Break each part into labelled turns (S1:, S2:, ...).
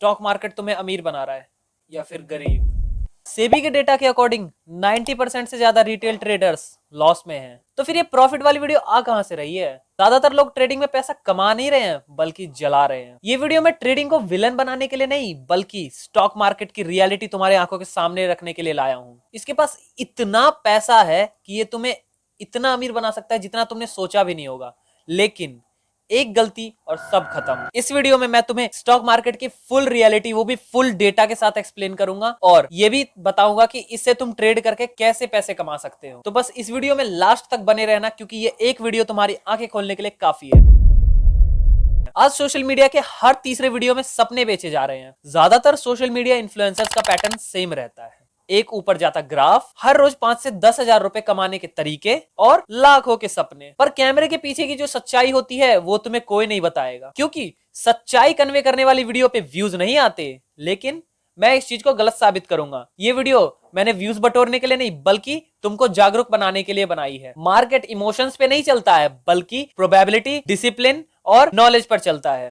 S1: Stock market तुम्हें अमीर बना रहा है या फिर गरीब? सेबी के डेटा के अकॉर्डिंग 90% से ज्यादा रिटेल ट्रेडर्स लॉस में हैं। तो फिर ये प्रॉफिट वाली वीडियो आ कहां से रही है? ज्यादातर लोग ट्रेडिंग में पैसा कमा नहीं रहे हैं बल्कि जला रहे हैं। ये वीडियो में ट्रेडिंग को विलन बनाने के लिए नहीं बल्कि स्टॉक मार्केट की रियलिटी तुम्हारे आंखों के सामने रखने के लिए लाया हूं। इसके पास इतना पैसा है कि ये तुम्हें इतना अमीर बना सकता है जितना तुमने सोचा भी नहीं होगा, लेकिन एक गलती और सब खत्म। इस वीडियो में मैं तुम्हें स्टॉक मार्केट की फुल रियलिटी, वो भी फुल डेटा के साथ एक्सप्लेन करूंगा और ये भी बताऊंगा कि इससे तुम ट्रेड करके कैसे पैसे कमा सकते हो। तो बस इस वीडियो में लास्ट तक बने रहना, क्योंकि ये एक वीडियो तुम्हारी आंखें खोलने के लिए काफी है। आज सोशल मीडिया के हर तीसरे वीडियो में सपने बेचे जा रहे हैं। ज्यादातर सोशल मीडिया इन्फ्लुएंसर्स का पैटर्न सेम रहता है। एक ऊपर जाता ग्राफ, हर रोज 5 से 10 हजार रुपए कमाने के तरीके और लाखों के सपने। पर कैमरे के पीछे की जो सच्चाई होती है वो तुम्हें कोई नहीं बताएगा, क्योंकि सच्चाई कन्वे करने वाली वीडियो पे व्यूज नहीं आते। लेकिन मैं इस चीज को गलत साबित करूंगा। ये वीडियो मैंने व्यूज बटोरने के लिए नहीं बल्कि तुमको जागरूक बनाने के लिए बनाई है। मार्केट इमोशंस पे नहीं चलता है बल्कि प्रोबेबिलिटी, डिसिप्लिन और नॉलेज पर चलता है।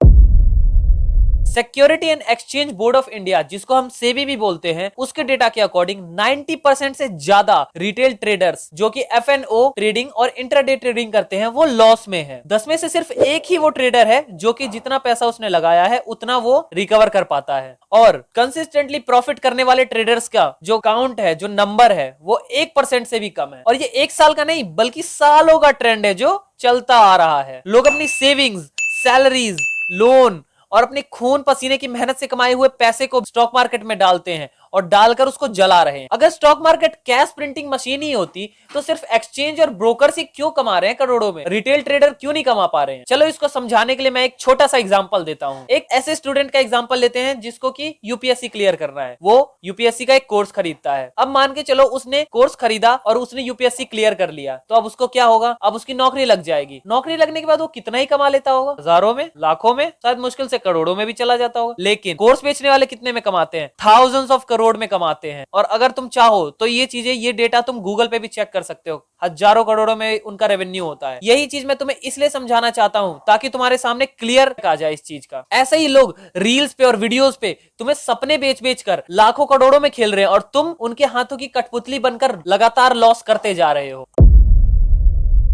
S1: Security and exchange board of India, जिसको हम सेबी भी बोलते हैं, उसके डेटा के अकॉर्डिंग 90% से ज्यादा रिटेल ट्रेडर्स जो कि एफएनओ ट्रेडिंग और इंट्राडे ट्रेडिंग करते हैं वो लॉस में है। 10 में से सिर्फ एक ही वो ट्रेडर है जो कि जितना पैसा उसने लगाया है उतना वो रिकवर कर पाता है। और कंसिस्टेंटली प्रॉफिट करने वाले ट्रेडर्स का जो काउंट है, जो नंबर है, वो 1% से भी कम है। और ये एक साल का नहीं बल्कि सालों का ट्रेंड है जो चलता आ रहा है। लोग अपनी सेविंग्स, सैलरीज, लोन और अपने खून पसीने की मेहनत से कमाए हुए पैसे को स्टॉक मार्केट में डालते हैं और डालकर उसको जला रहे हैं। अगर stock market cash printing machine ही होती तो सिर्फ एक्सचेंज और ब्रोकर से क्यों कमा रहे हैं करोड़ों में? रिटेल ट्रेडर क्यों नहीं कमा पा रहे हैं? चलो इसको समझाने के लिए मैं एक छोटा सा एग्जांपल देता हूं। एक ऐसे स्टूडेंट का एग्जांपल लेते हैं जिसको कि यूपीएससी क्लियर करना है। वो यूपीएससी का एक कोर्स खरीदता है। अब मान के चलो उसने कोर्स खरीदा और उसने यूपीएससी क्लियर कर लिया, तो अब उसको क्या होगा? अब उसकी नौकरी लग जाएगी। नौकरी लगने के बाद वो कितना ही कमा लेता होगा? हजारों में, लाखों में, शायद मुश्किल से करोड़ों में भी चला जाता होगा। लेकिन कोर्स बेचने वाले कितने में कमाते हैं? थाउजेंड्स ऑफ करोड़ में कमाते हैं। और अगर तुम चाहो तो ये चीजें, ये डेटा तुम गूगल पे भी चेक कर सकते हो। हजारों करोड़ों में उनका रेवेन्यू होता है। यही चीज मैं तुम्हें इसलिए समझाना चाहता हूं ताकि तुम्हारे सामने क्लियर आ जाए इस चीज का। ऐसे ही लोग रील्स पे और वीडियोस पे तुम्हें सपने बेच बेच कर लाखों करोड़ों में खेल रहे हैं और तुम उनके हाथों की कठपुतली बनकर लगातार लॉस करते जा रहे हो।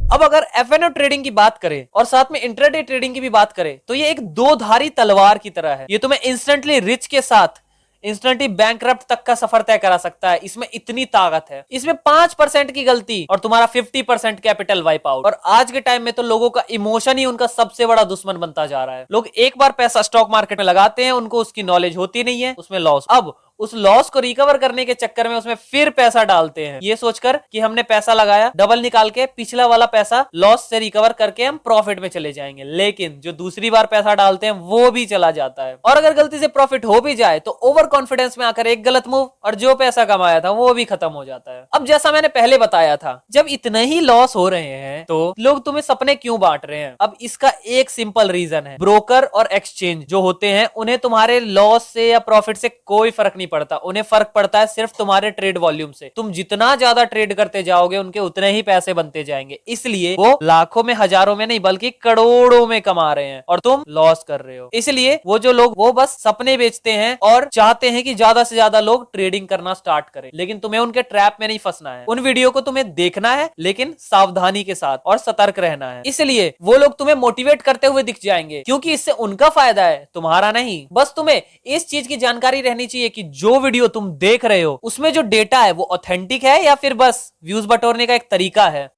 S1: अब अगर एफएनओ ट्रेडिंग की बात करें और साथ में इंट्राडे ट्रेडिंग की भी बात करें तो ये एक दो धारी तलवार की तरह है। ये तुम्हें इंस्टेंटली रिच के साथ इंस्टेंटली बैंकरप्ट तक का सफर तय करा सकता है। इसमें इतनी ताकत है। इसमें 5% की गलती और तुम्हारा 50% कैपिटल वाइप आउट। और आज के टाइम में तो लोगों का इमोशन ही उनका सबसे बड़ा दुश्मन बनता जा रहा है। लोग एक बार पैसा स्टॉक मार्केट में लगाते हैं, उनको उसकी नॉलेज होती नहीं है, उसमें लॉस। अब उस लॉस को रिकवर करने के चक्कर में उसमें फिर पैसा डालते हैं, ये सोचकर कि हमने पैसा लगाया, डबल निकाल के पिछला वाला पैसा लॉस से रिकवर करके हम प्रॉफिट में चले जाएंगे। लेकिन जो दूसरी बार पैसा डालते हैं वो भी चला जाता है। और अगर गलती से प्रॉफिट हो भी जाए तो ओवर कॉन्फिडेंस में आकर एक गलत मूव और जो पैसा कमाया था वो भी खत्म हो जाता है। अब जैसा मैंने पहले बताया था, जब इतने ही लॉस हो रहे हैं तो लोग तुम्हें सपने क्यों बांट रहे हैं? अब इसका एक सिंपल रीजन है। ब्रोकर और एक्सचेंज जो होते हैं उन्हें तुम्हारे लॉस से या प्रॉफिट से कोई फर्क नहीं पड़ता। उन्हें फर्क पड़ता है सिर्फ तुम्हारे ट्रेड वॉल्यूम से। तुम जितना ज्यादा ट्रेड करते जाओगे उनके उतने ही पैसे बनते जाएंगे। इसलिए वो लाखों में, हजारों में नहीं बल्कि करोड़ों में कमा रहे हैं और तुम लॉस कर रहे हो। इसलिए वो जो लोग वो बस सपने बेचते हैं और चाहते हैं कि ज्यादा से ज्यादा लोग ट्रेडिंग करना स्टार्ट करें। लेकिन तुम्हें उनके ट्रैप में नहीं फंसना है। उन वीडियो को तुम्हें देखना है लेकिन सावधानी के साथ और सतर्क रहना है। इसलिए वो लोग तुम्हें मोटिवेट करते हुए दिख जाएंगे क्योंकि इससे उनका फायदा है, तुम्हारा नहीं। बस तुम्हें इस चीज की जानकारी रहनी चाहिए कि जो वीडियो तुम देख रहे हो उसमें जो डेटा है वो ऑथेंटिक है या फिर बस व्यूज बटोरने का एक तरीका है।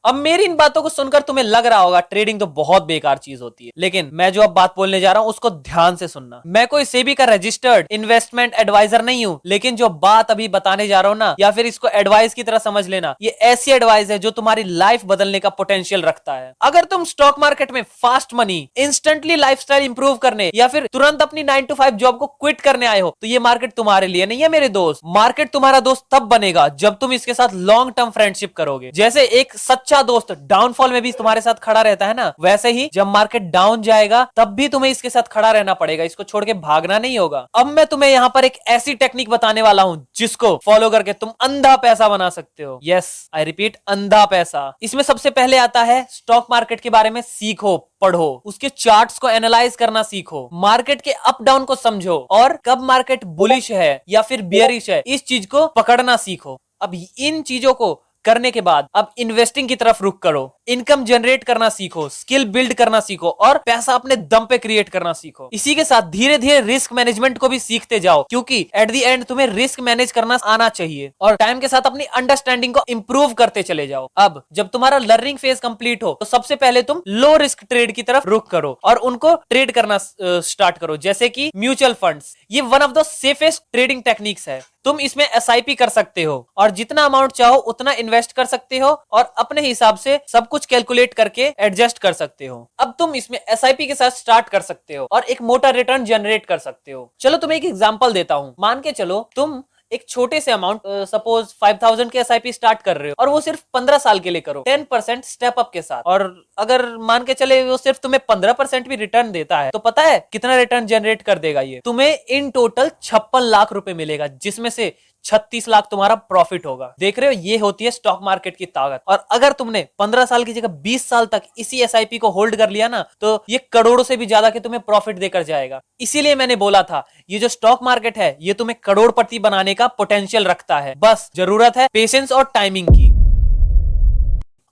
S1: अब मेरी इन बातों को सुनकर तुम्हें लग रहा होगा ट्रेडिंग तो बहुत बेकार चीज होती है, लेकिन मैं जो अब बात बोलने जा रहा हूं उसको ध्यान से सुनना। मैं कोई सेबी का रजिस्टर्ड इन्वेस्टमेंट एडवाइजर नहीं हूं, लेकिन जो बात अभी बताने जा रहा हूं ना, या फिर इसको एडवाइस की तरह समझ लेना, ये ऐसी एडवाइस है जो तुम्हारी लाइफ बदलने का पोटेंशियल रखता है। अगर तुम स्टॉक मार्केट में fast money, instantly lifestyle improve करने या फिर तुरंत अपनी 9 to 5 जॉब को क्विट करने आए हो तो ये मार्केट तुम्हारे लिए नहीं है मेरे दोस्त। मार्केट तुम्हारा दोस्त तब बनेगा जब तुम इसके साथ लॉन्ग टर्म फ्रेंडशिप करोगे। जैसे एक सच्चा अच्छा दोस्त डाउनफॉल में भी तुम्हारे साथ खड़ा रहता है ना, वैसे ही जब मार्केट डाउन जाएगा तब भी तुम्हें इसके साथ खड़ा रहना पड़ेगा, इसको छोड़ के भागना नहीं होगा। अब मैं तुम्हें यहाँ पर एक ऐसी टेक्निक बताने वाला हूँ जिसको फॉलो करके तुम अंधा पैसा बना सकते हो। यस, आई रिपीट, अंधा पैसा। इसमें सबसे पहले आता है स्टॉक मार्केट के बारे में सीखो, पढ़ो, उसके चार्ट्स को एनालाइज करना सीखो, मार्केट के अप डाउन को समझो और कब मार्केट बुलिश है या फिर बियरिश है इस चीज को पकड़ना सीखो। अब इन चीजों को करने के बाद अब इन्वेस्टिंग की तरफ रुख करो, इनकम जनरेट करना सीखो, स्किल बिल्ड करना सीखो और पैसा अपने दम पे क्रिएट करना सीखो। इसी के साथ धीरे धीरे रिस्क मैनेजमेंट को भी सीखते जाओ, क्योंकि एट द एंड तुम्हें रिस्क मैनेज करना आना चाहिए और टाइम के साथ अपनी अंडरस्टैंडिंग को इंप्रूव करते चले जाओ। अब जब तुम्हारा लर्निंग फेज कंप्लीट हो तो सबसे पहले तुम लो रिस्क ट्रेड की तरफ रुख करो और उनको ट्रेड करना स्टार्ट करो, जैसे कि म्यूचुअल फंड्स। ये one of the safest trading techniques है। तुम इसमें एसआईपी कर सकते हो और जितना अमाउंट चाहो उतना इन्वेस्ट कर सकते हो और अपने हिसाब से सब कुछ कैलकुलेट करके एडजस्ट कर सकते हो। अब तुम इसमें एसआईपी के साथ स्टार्ट कर सकते हो और एक मोटा रिटर्न जनरेट कर सकते हो। चलो तुम्हें एक एग्जांपल देता हूं। मान के चलो तुम एक छोटे से अमाउंट सपोज 5000 के एसआईपी स्टार्ट कर रहे हो और वो सिर्फ 15 साल के लिए करो 10% स्टेप अप के साथ, और अगर मान के चले वो सिर्फ तुम्हें 15% भी रिटर्न देता है तो पता है कितना रिटर्न जनरेट कर देगा ये? तुम्हें इन टोटल 56 लाख रुपए मिलेगा, जिसमें से 36 लाख तुम्हारा प्रॉफिट होगा। देख रहे हो, ये होती है स्टॉक मार्केट की ताकत। और अगर तुमने 15 साल की जगह 20 साल तक इसी एसआईपी को होल्ड कर लिया ना तो ये करोड़ों से भी ज्यादा के तुम्हें प्रॉफिट देकर जाएगा। इसीलिए मैंने बोला था ये जो स्टॉक मार्केट है ये तुम्हें करोड़पति बनाने का पोटेंशियल रखता है, बस जरूरत है पेशेंस और टाइमिंग की।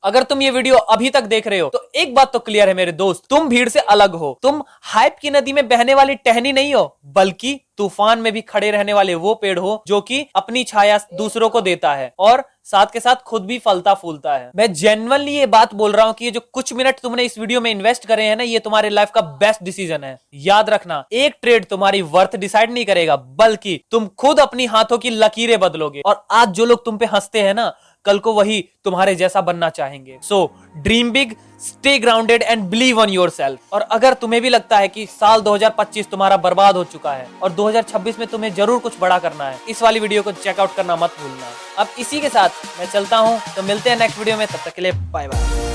S1: अगर तुम ये वीडियो अभी तक देख रहे हो तो एक बात तो क्लियर है मेरे दोस्त, तुम भीड़ से अलग हो। तुम हाइप की नदी में बहने वाली टहनी नहीं हो, बल्कि तूफान में भी खड़े रहने वाले वो पेड़ हो जो कि अपनी छाया दूसरों को देता है और साथ के साथ खुद भी फलता फूलता है। मैं जेन्युइनली ये बात बोल रहा हूं कि ये जो कुछ मिनट तुमने इस वीडियो में इन्वेस्ट करे हैं ना, ये तुम्हारे लाइफ का बेस्ट डिसीजन है। याद रखना, एक ट्रेड तुम्हारी वर्थ डिसाइड नहीं करेगा, बल्कि तुम खुद अपनी हाथों की लकीरें बदलोगे। और आज जो लोग तुम पे हंसते हैं ना, कल को वही तुम्हारे जैसा बनना चाहेंगे। So dream big, stay grounded and believe on yourself. और अगर तुम्हें भी लगता है कि साल 2025 तुम्हारा बर्बाद हो चुका है और 2026 में तुम्हें जरूर कुछ बड़ा करना है, इस वाली वीडियो को चेकआउट करना मत भूलना। अब इसी के साथ मैं चलता हूं, तो मिलते हैं नेक्स्ट वीडियो में, तब तक के लिए बाय बाय।